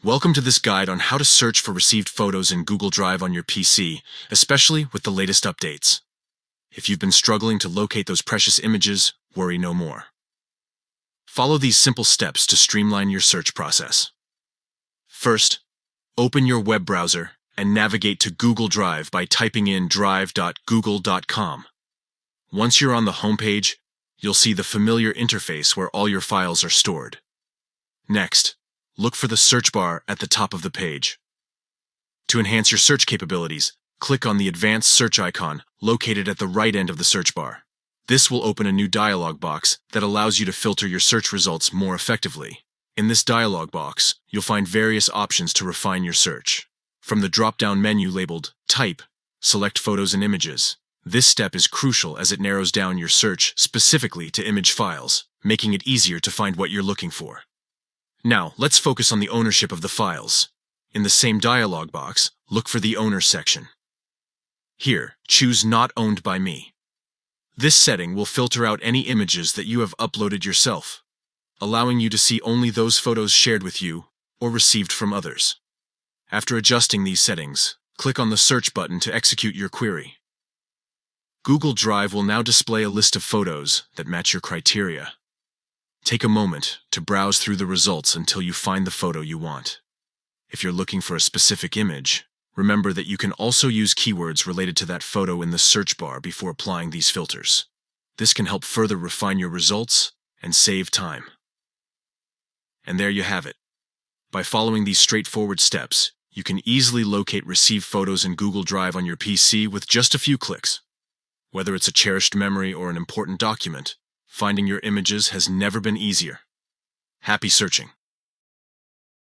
Welcome to this guide on how to search for received photos in Google Drive on your PC, especially with the latest updates. If you've been struggling to locate those precious images, worry no more. Follow these simple steps to streamline your search process. First, open your web browser and navigate to Google Drive by typing in drive.google.com. Once you're on the homepage, you'll see the familiar interface where all your files are stored. Next, look for the search bar at the top of the page. To enhance your search capabilities, click on the Advanced Search icon located at the right end of the search bar. This will open a new dialog box that allows you to filter your search results more effectively. In this dialog box, you'll find various options to refine your search. From the drop-down menu labeled Type, select Photos and Images. This step is crucial as it narrows down your search specifically to image files, making it easier to find what you're looking for. Now, let's focus on the ownership of the files. In the same dialog box, look for the Owner section. Here, choose Not Owned by Me. This setting will filter out any images that you have uploaded yourself, allowing you to see only those photos shared with you or received from others. After adjusting these settings, click on the Search button to execute your query. Google Drive will now display a list of photos that match your criteria. Take a moment to browse through the results until you find the photo you want. If you're looking for a specific image, remember that you can also use keywords related to that photo in the search bar before applying these filters. This can help further refine your results and save time. And there you have it. By following these straightforward steps, you can easily locate received photos in Google Drive on your PC with just a few clicks. Whether it's a cherished memory or an important document, finding your images has never been easier. Happy searching!